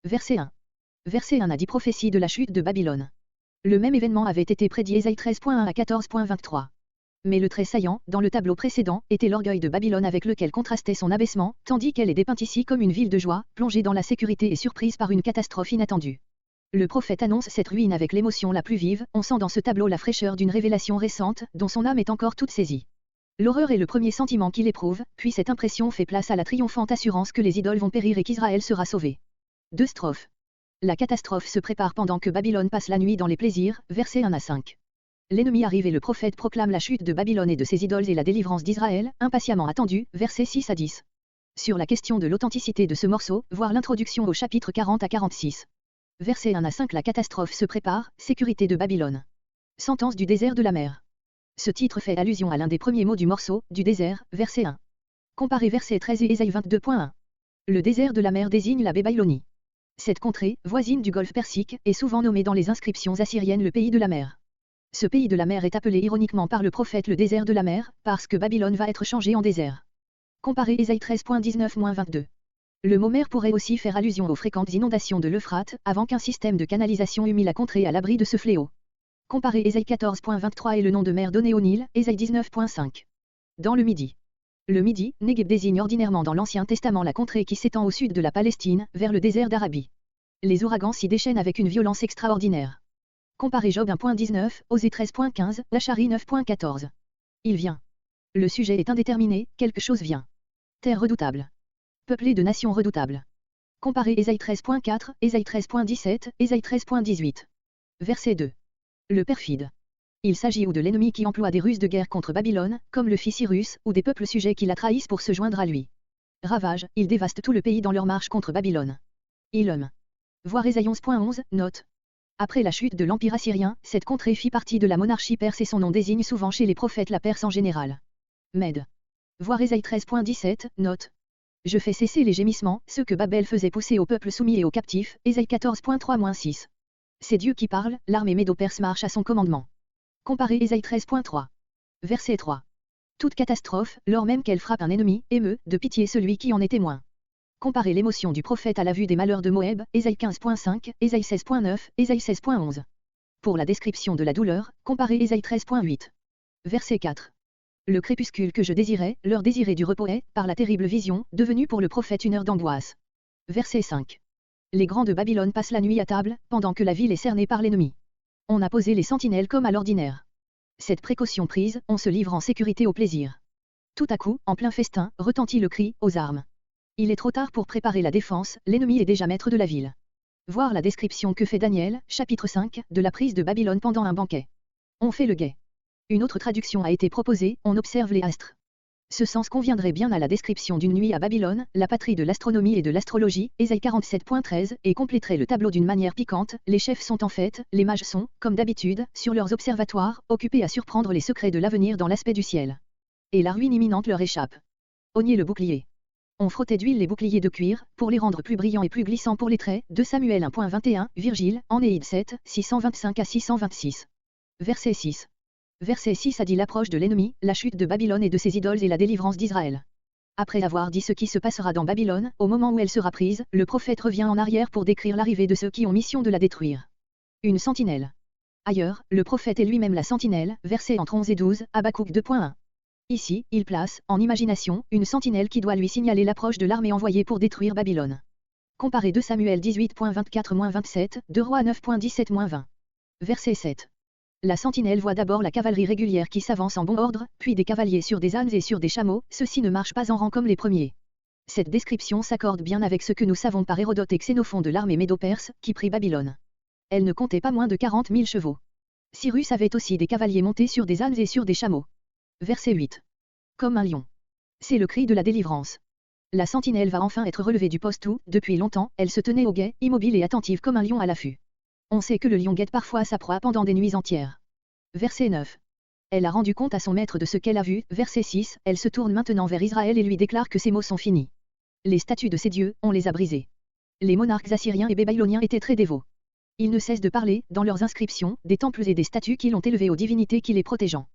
Verset 1. Verset 1 a dit prophétie de la chute de Babylone. Le même événement avait été prédit Ésaïe 13.1 à 14.23. Mais le trait saillant, dans le tableau précédent, était l'orgueil de Babylone avec lequel contrastait son abaissement, tandis qu'elle est dépeinte ici comme une ville de joie, plongée dans la sécurité et surprise par une catastrophe inattendue. Le prophète annonce cette ruine avec l'émotion la plus vive, on sent dans ce tableau la fraîcheur d'une révélation récente, dont son âme est encore toute saisie. L'horreur est le premier sentiment qu'il éprouve, puis cette impression fait place à la triomphante assurance que les idoles vont périr et qu'Israël sera sauvé. 2 strophes. La catastrophe se prépare pendant que Babylone passe la nuit dans les plaisirs, versets 1 à 5. L'ennemi arrive et le prophète proclame la chute de Babylone et de ses idoles et la délivrance d'Israël, impatiemment attendue, versets 6 à 10. Sur la question de l'authenticité de ce morceau, voir l'introduction au chapitre 40 à 46. Versets 1 à 5. La catastrophe se prépare, sécurité de Babylone. Sentence du désert de la mer. Ce titre fait allusion à l'un des premiers mots du morceau, du désert, verset 1. Comparez versets 13 et Ésaïe 22.1. Le désert de la mer désigne la Babylonie. Cette contrée, voisine du golfe Persique, est souvent nommée dans les inscriptions assyriennes le pays de la mer. Ce pays de la mer est appelé ironiquement par le prophète le désert de la mer, parce que Babylone va être changée en désert. Comparez Ésaïe 13.19-22. Le mot mer pourrait aussi faire allusion aux fréquentes inondations de l'Euphrate, avant qu'un système de canalisation eût mis la contrée à l'abri de ce fléau. Comparez Ésaïe 14.23 et le nom de mer donné au Nil, Ésaïe 19.5. Dans le Midi. Le Midi, Négueb désigne ordinairement dans l'Ancien Testament la contrée qui s'étend au sud de la Palestine, vers le désert d'Arabie. Les ouragans s'y déchaînent avec une violence extraordinaire. Comparez Job 1.19, Osée 13.15, Zacharie 9.14. Il vient. Le sujet est indéterminé, quelque chose vient. Terre redoutable. Peuplée de nations redoutables. Comparez Ésaïe 13.4, Ésaïe 13.17, Ésaïe 13.18. Verset 2. Le perfide. Il s'agit ou de l'ennemi qui emploie des ruses de guerre contre Babylone, comme le fit Cyrus, ou des peuples sujets qui la trahissent pour se joindre à lui. Ravage, il dévaste tout le pays dans leur marche contre Babylone. Il Voir Ésaïe 11.11, note. Après la chute de l'Empire assyrien, cette contrée fit partie de la monarchie perse et son nom désigne souvent chez les prophètes la Perse en général. Mède. Voir Ésaïe 13.17, note. Je fais cesser les gémissements, ceux que Babel faisait pousser aux peuples soumis et aux captifs, Ésaïe 14.3-6. C'est Dieu qui parle, l'armée médo-perse marche à son commandement. Comparez Ésaïe 13.3. Verset 3. Toute catastrophe, lors même qu'elle frappe un ennemi, émeut de pitié celui qui en est témoin. Comparez l'émotion du prophète à la vue des malheurs de Moab, Ésaïe 15.5, Ésaïe 16.9, Ésaïe 16.11. Pour la description de la douleur, comparez Ésaïe 13.8. Verset 4. Le crépuscule que je désirais, l'heure désirée du repos est, par la terrible vision, devenue pour le prophète une heure d'angoisse. Verset 5. Les grands de Babylone passent la nuit à table, pendant que la ville est cernée par l'ennemi. On a posé les sentinelles comme à l'ordinaire. Cette précaution prise, on se livre en sécurité au plaisir. Tout à coup, en plein festin, retentit le cri, aux armes. Il est trop tard pour préparer la défense, l'ennemi est déjà maître de la ville. Voir la description que fait Daniel, chapitre 5, de la prise de Babylone pendant un banquet. On fait le guet. Une autre traduction a été proposée, on observe les astres. Ce sens conviendrait bien à la description d'une nuit à Babylone, la patrie de l'astronomie et de l'astrologie, Ésaïe 47.13, et compléterait le tableau d'une manière piquante. Les chefs sont en fête, les mages sont, comme d'habitude, sur leurs observatoires, occupés à surprendre les secrets de l'avenir dans l'aspect du ciel. Et la ruine imminente leur échappe. Oigner le bouclier. On frottait d'huile les boucliers de cuir, pour les rendre plus brillants et plus glissants pour les traits, 2 Samuel 1.21, Virgile, Anéide 7, 625 à 626. Verset 6. Verset 6 a dit l'approche de l'ennemi, la chute de Babylone et de ses idoles et la délivrance d'Israël. Après avoir dit ce qui se passera dans Babylone, au moment où elle sera prise, le prophète revient en arrière pour décrire l'arrivée de ceux qui ont mission de la détruire. Une sentinelle. Ailleurs, le prophète est lui-même la sentinelle, versets entre 11 et 12, Habakkuk 2.1. Ici, il place, en imagination, une sentinelle qui doit lui signaler l'approche de l'armée envoyée pour détruire Babylone. Comparez 2 Samuel 18.24-27, 2 Rois 9.17-20. Verset 7. La sentinelle voit d'abord la cavalerie régulière qui s'avance en bon ordre, puis des cavaliers sur des ânes et sur des chameaux, ceux-ci ne marchent pas en rang comme les premiers. Cette description s'accorde bien avec ce que nous savons par Hérodote et Xénophon de l'armée médo-perse, qui prit Babylone. Elle ne comptait pas moins de 40 000 chevaux. Cyrus avait aussi des cavaliers montés sur des ânes et sur des chameaux. Verset 8. Comme un lion. C'est le cri de la délivrance. La sentinelle va enfin être relevée du poste où, depuis longtemps, elle se tenait au guet, immobile et attentive comme un lion à l'affût. On sait que le lion guette parfois sa proie pendant des nuits entières. Verset 9. Elle a rendu compte à son maître de ce qu'elle a vu. Verset 6. Elle se tourne maintenant vers Israël et lui déclare que ses mots sont finis. Les statues de ses dieux, on les a brisées. Les monarques assyriens et babyloniens étaient très dévots. Ils ne cessent de parler, dans leurs inscriptions, des temples et des statues qui l'ont élevé aux divinités qui les protégeant.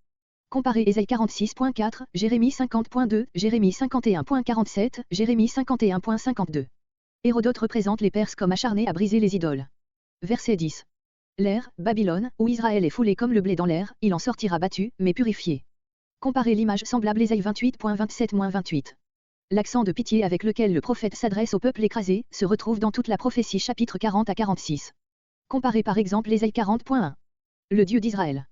Comparez Ésaïe 46.4, Jérémie 50.2, Jérémie 51.47, Jérémie 51.52. Hérodote représente les Perses comme acharnés à briser les idoles. Verset 10. L'air, Babylone, où Israël est foulé comme le blé dans l'air, il en sortira battu, mais purifié. Comparez l'image semblable Ésaïe 28.27-28. L'accent de pitié avec lequel le prophète s'adresse au peuple écrasé se retrouve dans toute la prophétie chapitre 40 à 46. Comparez par exemple Ésaïe 40.1. Le Dieu d'Israël.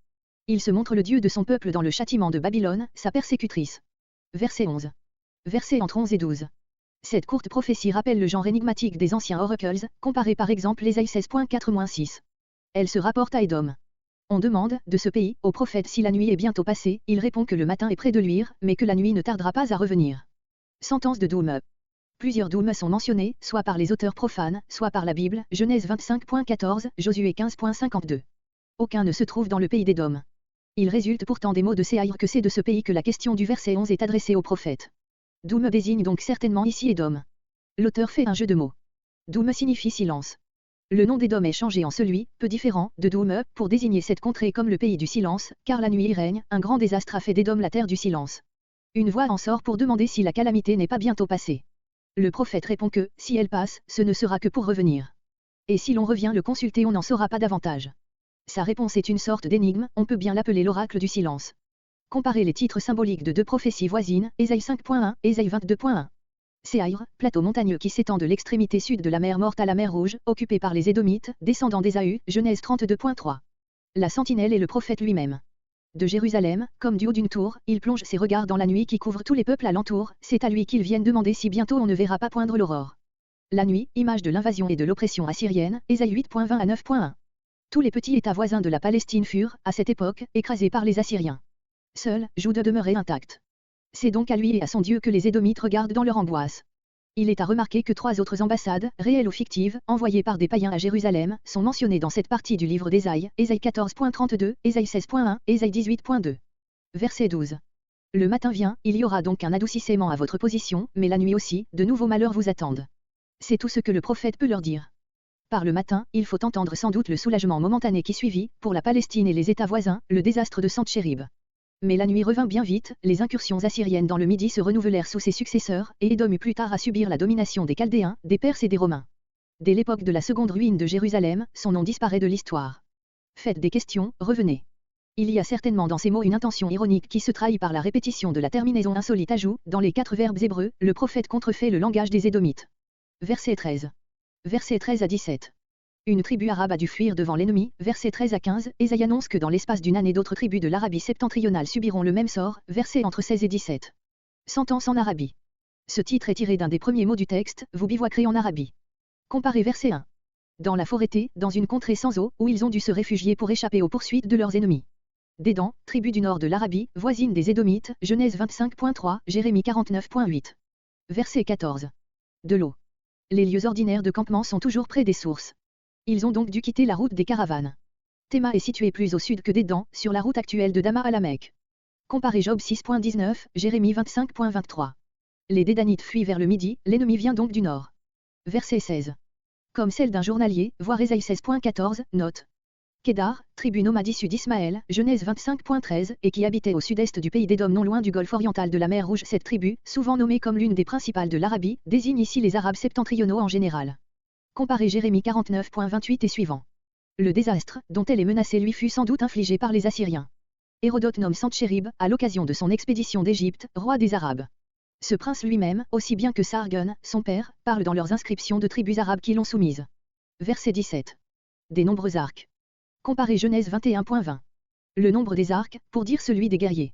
Il se montre le Dieu de son peuple dans le châtiment de Babylone, sa persécutrice. Verset 11. Versets entre 11 et 12. Cette courte prophétie rappelle le genre énigmatique des anciens oracles, comparez par exemple Ésaïe 16.4-6. Elle se rapporte à Édom. On demande, de ce pays, au prophète si la nuit est bientôt passée, il répond que le matin est près de luire, mais que la nuit ne tardera pas à revenir. Sentence de Doum. Plusieurs Doum sont mentionnés, soit par les auteurs profanes, soit par la Bible, Genèse 25.14, Josué 15.52. Aucun ne se trouve dans le pays d'Édom. Il résulte pourtant des mots de Séaïr que c'est de ce pays que la question du verset 11 est adressée au prophète. Doum désigne donc certainement ici Édom. L'auteur fait un jeu de mots. Doum signifie silence. Le nom d'Édom est changé en celui, peu différent, de Doum, pour désigner cette contrée comme le pays du silence, car la nuit y règne, un grand désastre a fait d'Édom la terre du silence. Une voix en sort pour demander si la calamité n'est pas bientôt passée. Le prophète répond que, si elle passe, ce ne sera que pour revenir. Et si l'on revient le consulter on n'en saura pas davantage. Sa réponse est une sorte d'énigme, on peut bien l'appeler l'oracle du silence. Comparez les titres symboliques de deux prophéties voisines, Ésaïe 5.1, Ésaïe 22.1. Séaïr, plateau montagneux qui s'étend de l'extrémité sud de la mer Morte à la mer Rouge, occupé par les Édomites, descendants d'Ésaü, Genèse 32.3. La sentinelle est le prophète lui-même. De Jérusalem, comme du haut d'une tour, il plonge ses regards dans la nuit qui couvre tous les peuples alentour, c'est à lui qu'ils viennent demander si bientôt on ne verra pas poindre l'aurore. La nuit, image de l'invasion et de l'oppression assyrienne, Ésaïe 8.20 à 9.1. Tous les petits États voisins de la Palestine furent, à cette époque, écrasés par les Assyriens. Seul, Juda demeurait intact. C'est donc à lui et à son Dieu que les Édomites regardent dans leur angoisse. Il est à remarquer que 3 autres ambassades, réelles ou fictives, envoyées par des païens à Jérusalem, sont mentionnées dans cette partie du livre d'Ésaïe, Ésaïe 14.32, Ésaïe 16.1, Ésaïe 18.2. Verset 12. Le matin vient, il y aura donc un adoucissement à votre position, mais la nuit aussi, de nouveaux malheurs vous attendent. C'est tout ce que le prophète peut leur dire. Par le matin, il faut entendre sans doute le soulagement momentané qui suivit, pour la Palestine et les États voisins, le désastre de Senchérib. Mais la nuit revint bien vite, les incursions assyriennes dans le Midi se renouvelèrent sous ses successeurs, et Édom eut plus tard à subir la domination des Chaldéens, des Perses et des Romains. Dès l'époque de la seconde ruine de Jérusalem, son nom disparaît de l'histoire. Faites des questions, revenez. Il y a certainement dans ces mots une intention ironique qui se trahit par la répétition de la terminaison insolite ajout, dans les 4 verbes hébreux, le prophète contrefait le langage des Édomites. Verset 13. Versets 13 à 17. Une tribu arabe a dû fuir devant l'ennemi, versets 13 à 15, Ésaïe annonce que dans l'espace d'une année d'autres tribus de l'Arabie septentrionale subiront le même sort, versets entre 16 et 17. Sentence en Arabie. Ce titre est tiré d'un des premiers mots du texte, vous bivouaquerez en Arabie. Comparez verset 1. Dans la forêté, dans une contrée sans eau, où ils ont dû se réfugier pour échapper aux poursuites de leurs ennemis. Dédan, tribu du nord de l'Arabie, voisine des Édomites, Genèse 25.3, Jérémie 49.8. Verset 14. De l'eau. Les lieux ordinaires de campement sont toujours près des sources. Ils ont donc dû quitter la route des caravanes. Théma est situé plus au sud que Dédan, sur la route actuelle de Dama à la Mecque. Comparez Job 6.19, Jérémie 25.23. Les Dédanites fuient vers le midi, l'ennemi vient donc du nord. Verset 16. Comme celle d'un journalier, voir Ésaïe 16.14, note. Kédar, tribu nomade issue d'Ismaël, Genèse 25.13, et qui habitait au sud-est du pays d'Édom non loin du golfe oriental de la mer Rouge. Cette tribu, souvent nommée comme l'une des principales de l'Arabie, désigne ici les Arabes septentrionaux en général. Comparez Jérémie 49.28 et suivant. Le désastre, dont elle est menacée lui fut sans doute infligé par les Assyriens. Hérodote nomme Senchérib, à l'occasion de son expédition d'Égypte, roi des Arabes. Ce prince lui-même, aussi bien que Sargon, son père, parle dans leurs inscriptions de tribus arabes qui l'ont soumise. Verset 17. Des nombreux arcs. Comparez Genèse 21.20. Le nombre des arcs, pour dire celui des guerriers.